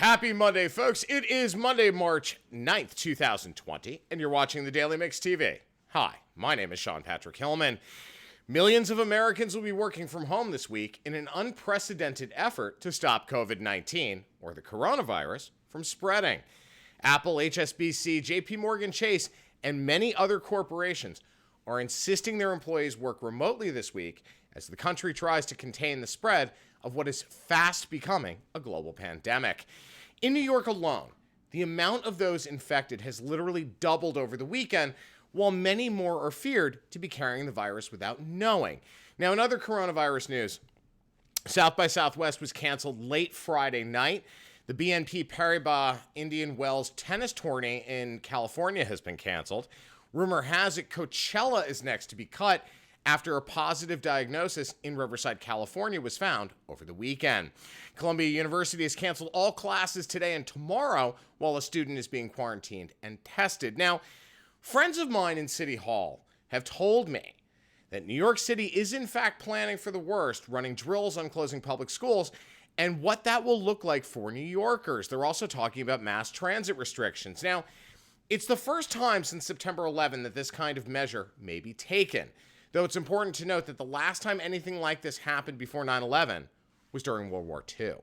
Happy Monday, folks. It is Monday, March 9th, 2020, and you're watching the Daily Mix TV. Hi, my name is Sean Patrick Hillman. Millions of Americans will be working from home this week in an unprecedented effort to stop COVID-19, or the coronavirus, from spreading. Apple, HSBC, JP Morgan Chase, and many other corporations are insisting their employees work remotely this week as the country tries to contain the spread of what is fast becoming a global pandemic. In New York alone, the amount of those infected has literally doubled over the weekend, while many more are feared to be carrying the virus without knowing. Now, in other coronavirus news, South by Southwest was canceled late Friday night. The BNP Paribas Indian Wells tennis tourney in California has been canceled. Rumor has it Coachella is next to be cut after a positive diagnosis in Riverside, California was found over the weekend. Columbia University has canceled all classes today and tomorrow while a student is being quarantined and tested. Now, friends of mine in City Hall have told me that New York City is in fact planning for the worst, running drills on closing public schools and what that will look like for New Yorkers. They're also talking about mass transit restrictions. Now, it's the first time since September 11 that this kind of measure may be taken. Though it's important to note that the last time anything like this happened before 9/11 was during World War II.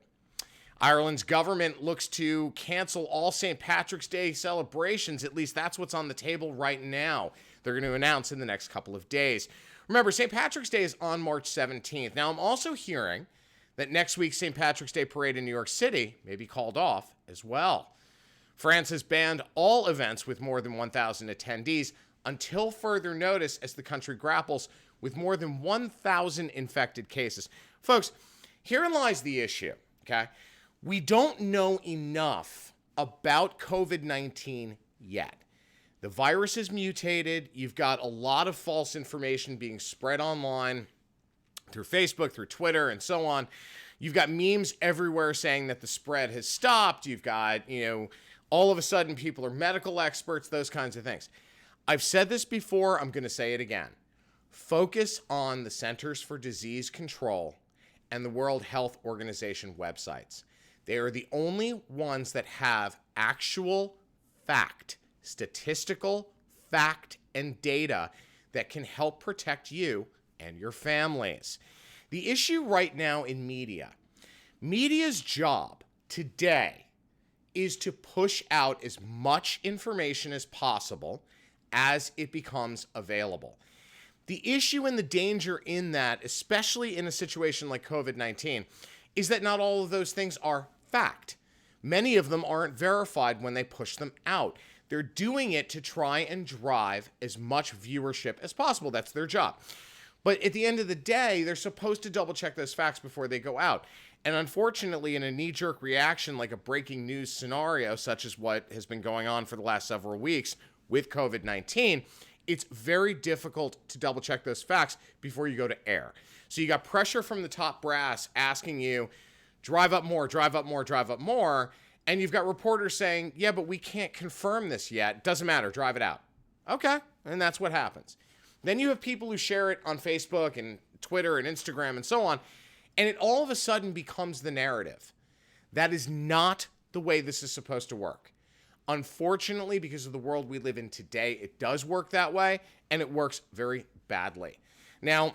Ireland's government looks to cancel all St. Patrick's Day celebrations. At least that's what's on the table right now. They're going to announce in the next couple of days. Remember, St. Patrick's Day is on March 17th. Now, I'm also hearing that next week's St. Patrick's Day parade in New York City may be called off as well. France has banned all events with more than 1,000 attendees until further notice as the country grapples with more than 1,000 infected cases. Folks, herein lies the issue, okay? We don't know enough about COVID-19 yet. The virus is mutated. You've got a lot of false information being spread online through Facebook, through Twitter, and so on. You've got memes everywhere saying that the spread has stopped. You've got, all of a sudden people are medical experts, those kinds of things. I've said this before, I'm going to say it again. Focus on the Centers for Disease Control and the World Health Organization websites. They are the only ones that have actual fact, statistical fact and data that can help protect you and your families. The issue right now in media's job today is to push out as much information as possible as it becomes available. The issue and the danger in that, especially in a situation like COVID-19, is that not all of those things are fact. Many of them aren't verified when they push them out. They're doing it to try and drive as much viewership as possible. That's their job. But at the end of the day, they're supposed to double check those facts before they go out. And unfortunately, in a knee-jerk reaction like a breaking news scenario, such as what has been going on for the last several weeks with COVID-19, it's very difficult to double check those facts before you go to air. So you got pressure from the top brass asking you, drive up more, drive up more, drive up more. And you've got reporters saying, yeah, but we can't confirm this yet. Doesn't matter, drive it out. Okay, and that's what happens. Then you have people who share it on Facebook and Twitter and Instagram and so on, and it all of a sudden becomes the narrative. That is not the way this is supposed to work. Unfortunately, because of the world we live in today, it does work that way, and it works very badly. Now,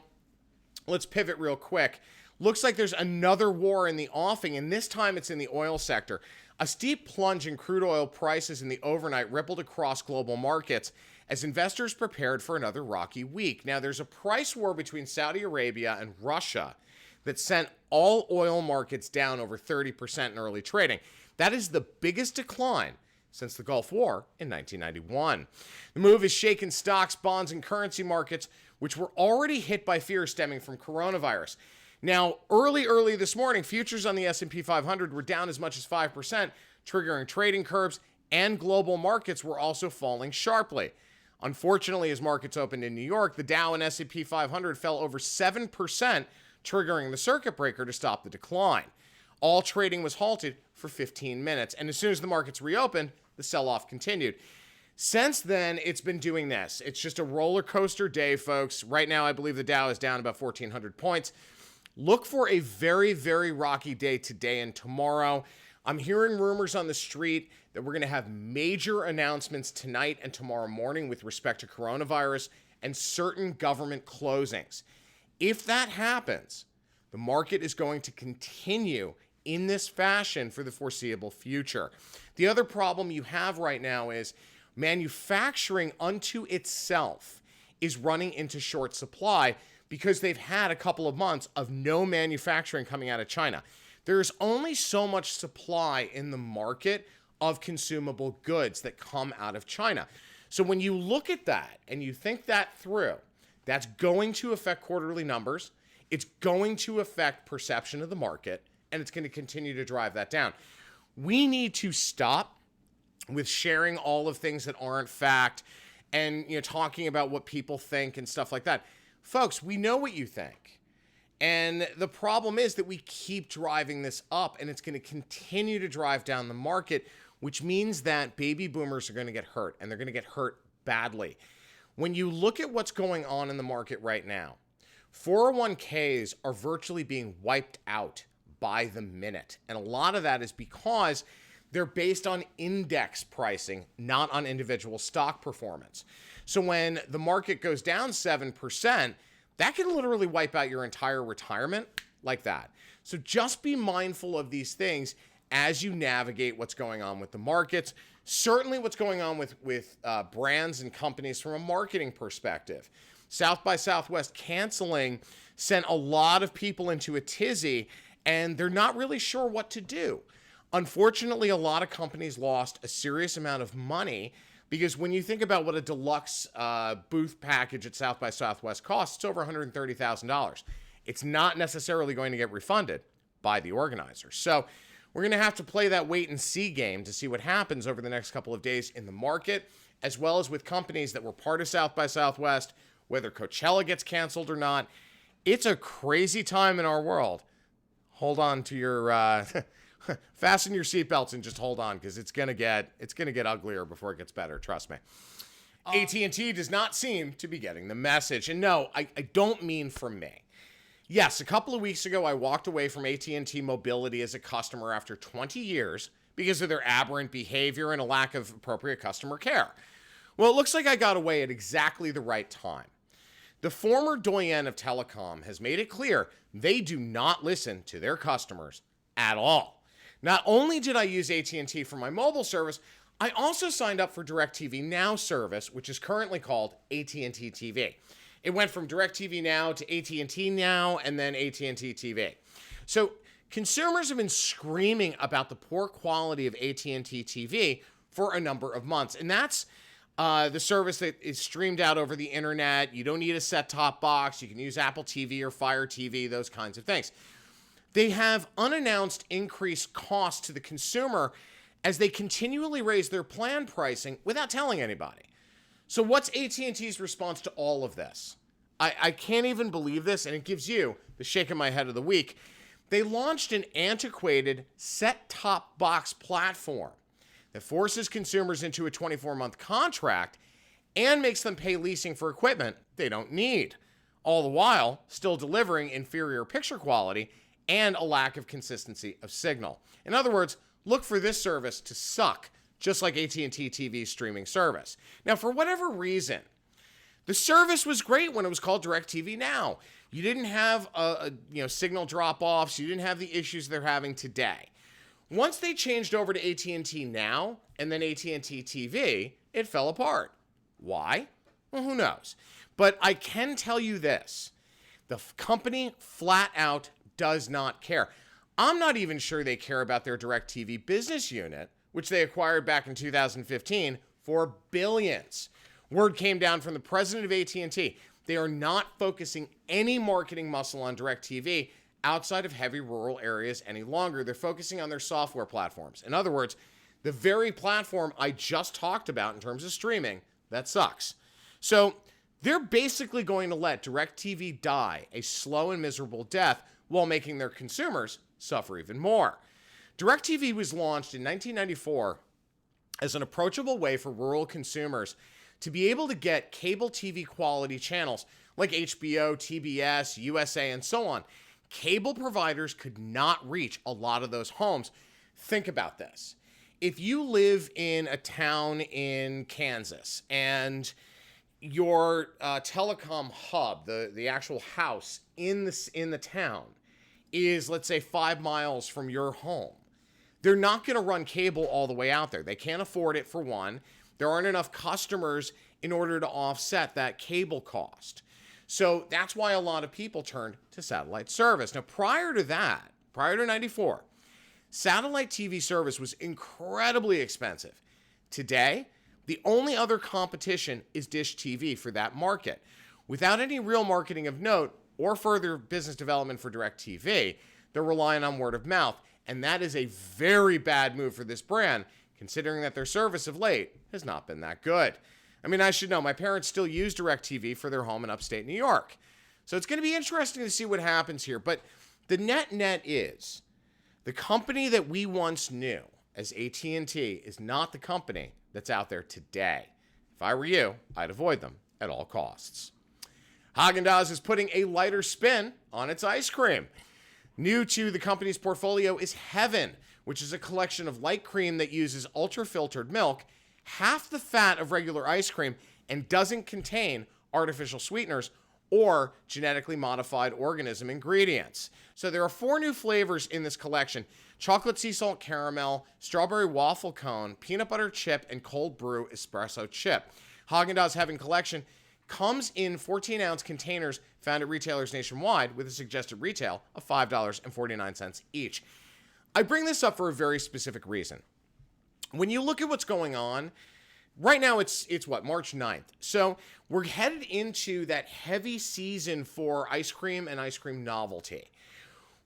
let's pivot real quick. Looks like there's another war in the offing, and this time it's in the oil sector. A steep plunge in crude oil prices in the overnight rippled across global markets as investors prepared for another rocky week. Now, there's a price war between Saudi Arabia and Russia that sent all oil markets down over 30% in early trading. That is the biggest decline since the Gulf War in 1991. The move has shaken stocks, bonds, and currency markets, which were already hit by fear stemming from coronavirus. Now, early this morning, futures on the S&P 500 were down as much as 5%, triggering trading curbs, and global markets were also falling sharply. Unfortunately, as markets opened in New York, the Dow and S&P 500 fell over 7%, triggering the circuit breaker to stop the decline. All trading was halted for 15 minutes, and as soon as the markets reopened, the sell-off continued. Since then, it's been doing this. It's just a roller coaster day, folks. Right now, I believe the Dow is down about 1,400 points. Look for a very, very rocky day today and tomorrow. I'm hearing rumors on the street that we're going to have major announcements tonight and tomorrow morning with respect to coronavirus and certain government closings. If that happens, the market is going to continue in this fashion for the foreseeable future. The other problem you have right now is manufacturing unto itself is running into short supply because they've had a couple of months of no manufacturing coming out of China. There's only so much supply in the market of consumable goods that come out of China. So when you look at that and you think that through, that's going to affect quarterly numbers. It's going to affect perception of the market, and it's going to continue to drive that down. We need to stop with sharing all of things that aren't fact and talking about what people think and stuff like that. Folks, we know what you think. And the problem is that we keep driving this up, and it's going to continue to drive down the market, which means that baby boomers are going to get hurt, and they're going to get hurt badly. When you look at what's going on in the market right now, 401ks are virtually being wiped out by the minute. And a lot of that is because they're based on index pricing, not on individual stock performance. So when the market goes down 7%, that can literally wipe out your entire retirement like that. So just be mindful of these things as you navigate what's going on with the markets. Certainly what's going on with brands and companies from a marketing perspective. South by Southwest canceling sent a lot of people into a tizzy, and they're not really sure what to do. Unfortunately, a lot of companies lost a serious amount of money because when you think about what a deluxe booth package at South by Southwest costs, it's over $130,000. It's not necessarily going to get refunded by the organizers. So we're going to have to play that wait and see game to see what happens over the next couple of days in the market, as well as with companies that were part of South by Southwest, whether Coachella gets canceled or not. It's a crazy time in our world. Hold on to your... fasten your seatbelts and just hold on, because it's gonna get uglier before it gets better. Trust me. AT&T does not seem to be getting the message, and no, I don't mean for me. Yes, a couple of weeks ago, I walked away from AT&T Mobility as a customer after 20 years because of their aberrant behavior and a lack of appropriate customer care. Well, it looks like I got away at exactly the right time. The former doyen of telecom has made it clear they do not listen to their customers at all. Not only did I use AT&T for my mobile service, I also signed up for DirecTV Now service, which is currently called AT&T TV. It went from DirecTV Now to AT&T Now and then AT&T TV. So consumers have been screaming about the poor quality of AT&T TV for a number of months. And that's the service that is streamed out over the internet. You don't need a set-top box. You can use Apple TV or Fire TV, those kinds of things. They have unannounced increased costs to the consumer as they continually raise their plan pricing without telling anybody. So what's AT&T's response to all of this? I can't even believe this, and it gives you the shake of my head of the week. They launched an antiquated set-top box platform that forces consumers into a 24-month contract and makes them pay leasing for equipment they don't need, all the while still delivering inferior picture quality and a lack of consistency of signal. In other words, look for this service to suck, just like AT&T TV's streaming service. Now, for whatever reason, the service was great when it was called DirecTV Now. You didn't have signal drop-offs. You didn't have the issues they're having today. Once they changed over to AT&T Now and then AT&T TV, it fell apart. Why? Well, who knows? But I can tell you this. The company flat out does not care. I'm not even sure they care about their DirecTV business unit, which they acquired back in 2015 for billions. Word came down from the president of AT&T. They are not focusing any marketing muscle on DirecTV outside of heavy rural areas any longer. They're focusing on their software platforms. In other words, the very platform I just talked about in terms of streaming, that sucks. So they're basically going to let DirecTV die a slow and miserable death while making their consumers suffer even more. DirecTV was launched in 1994 as an approachable way for rural consumers to be able to get cable TV quality channels like HBO, TBS, USA, and so on. Cable providers could not reach a lot of those homes Think about this. If you live in a town in Kansas and your telecom hub, the actual house in the town, is, let's say, 5 miles from your home, they're not going to run cable all the way out there. They can't afford it, for one. There aren't enough customers in order to offset that cable cost. So that's why a lot of people turned to satellite service. Now, prior to that, prior to 94, satellite TV service was incredibly expensive. Today, the only other competition is Dish TV for that market. Without any real marketing of note or further business development for DirecTV, they're relying on word of mouth. And that is a very bad move for this brand, considering that their service of late has not been that good. I mean, I should know, my parents still use DirecTV for their home in upstate New York. So it's going to be interesting to see what happens here. But the net is, the company that we once knew as AT&T is not the company that's out there today. If I were you, I'd avoid them at all costs. Haagen Dazs is putting a lighter spin on its ice cream. New to the company's portfolio is Heaven, which is a collection of light cream that uses ultra-filtered milk, half the fat of regular ice cream, and doesn't contain artificial sweeteners or genetically modified organism ingredients. So there are 4 new flavors in this collection: chocolate sea salt caramel, strawberry waffle cone, peanut butter chip, and cold brew espresso chip. Haagen Dazs Heaven collection comes in 14-ounce containers found at retailers nationwide with a suggested retail of $5.49 each. I bring this up for a very specific reason. When you look at what's going on, right now it's what, March 9th. So we're headed into that heavy season for ice cream and ice cream novelty.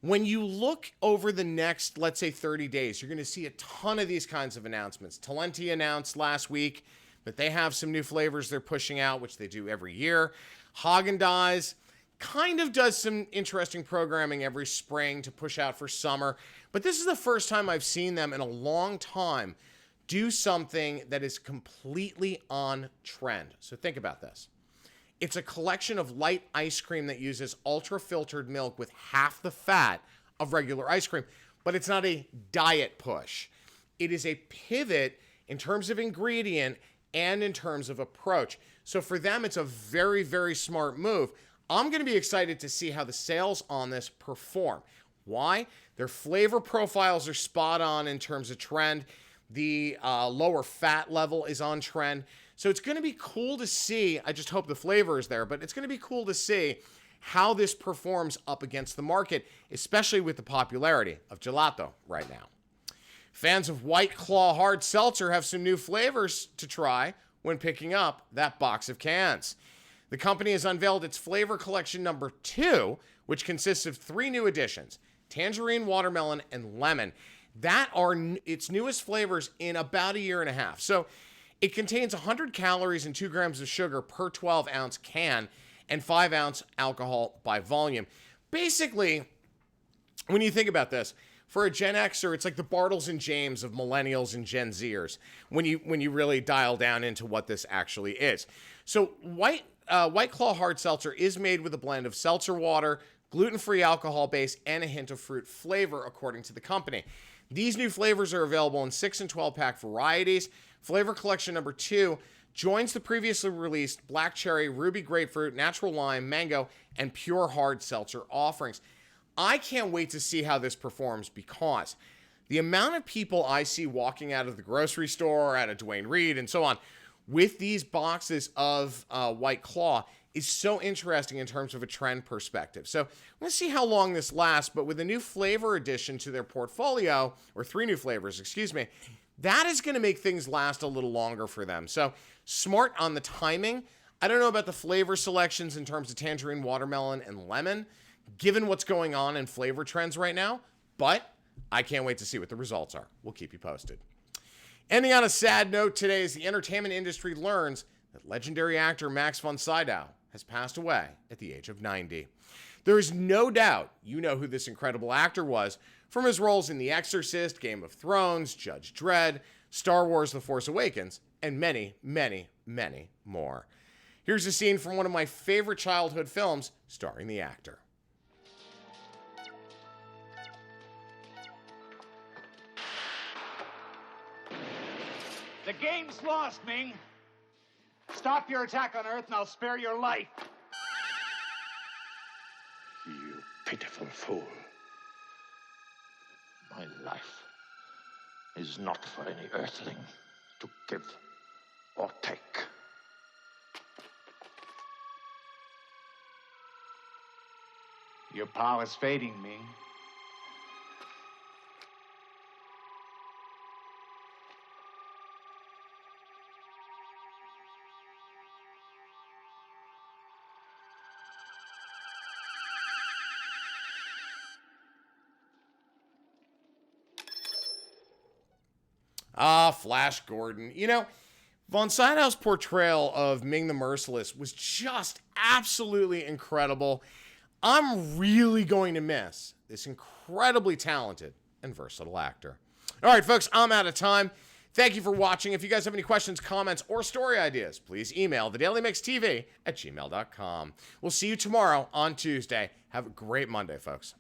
When you look over the next, let's say, 30 days, you're going to see a ton of these kinds of announcements. Talenti announced last week that they have some new flavors they're pushing out, which they do every year. Haagen Dazs kind of does some interesting programming every spring to push out for summer. But this is the first time I've seen them in a long time do something that is completely on trend. So think about this. It's a collection of light ice cream that uses ultra-filtered milk with half the fat of regular ice cream. But it's not a diet push. It is a pivot in terms of ingredient and in terms of approach. So for them, it's a very, very smart move. I'm going to be excited to see how the sales on this perform. Why? Their flavor profiles are spot on in terms of trend. The lower fat level is on trend. So it's going to be cool to see. I just hope the flavor is there, but it's going to be cool to see how this performs up against the market, especially with the popularity of gelato right now. Fans of White Claw Hard Seltzer have some new flavors to try when picking up that box of cans. The company has unveiled its flavor collection number 2, which consists of 3 new additions: tangerine, watermelon, and lemon. That are its newest flavors in about a year and a half. So it contains 100 calories and 2 grams of sugar per 12-ounce can and 5-ounce alcohol by volume. Basically, when you think about this, for a Gen Xer, it's like the Bartles and James of millennials and Gen Zers when you really dial down into what this actually is. So White Claw Hard Seltzer is made with a blend of seltzer water, gluten-free alcohol base, and a hint of fruit flavor, according to the company. These new flavors are available in 6 and 12-pack varieties. Flavor collection number 2 joins the previously released black cherry, ruby grapefruit, natural lime, mango, and pure hard seltzer offerings. I can't wait to see how this performs, because the amount of people I see walking out of the grocery store, out of Duane Reade, and so on, with these boxes of White Claw is so interesting in terms of a trend perspective. So let's see how long this lasts, but with a new flavor addition to their portfolio, or 3 new flavors, excuse me, that is going to make things last a little longer for them. So smart on the timing. I don't know about the flavor selections in terms of tangerine, watermelon, and lemon, given what's going on in flavor trends right now, but I can't wait to see what the results are. We'll keep you posted. Ending on a sad note today, as the entertainment industry learns that legendary actor Max von Sydow has passed away at the age of 90. There is no doubt you know who this incredible actor was from his roles in The Exorcist, Game of Thrones, Judge Dredd, Star Wars: The Force Awakens, and many, many, many more. Here's a scene from one of my favorite childhood films starring the actor. The game's lost, Ming. Stop your attack on Earth and I'll spare your life. You pitiful fool. My life is not for any earthling to give or take. Your power is fading, Ming. Ah, Flash Gordon. You know, Von Sydow's portrayal of Ming the Merciless was just absolutely incredible. I'm really going to miss this incredibly talented and versatile actor. All right, folks, I'm out of time. Thank you for watching. If you guys have any questions, comments, or story ideas, please email thedailymixtv@gmail.com. We'll see you tomorrow on Tuesday. Have a great Monday, folks.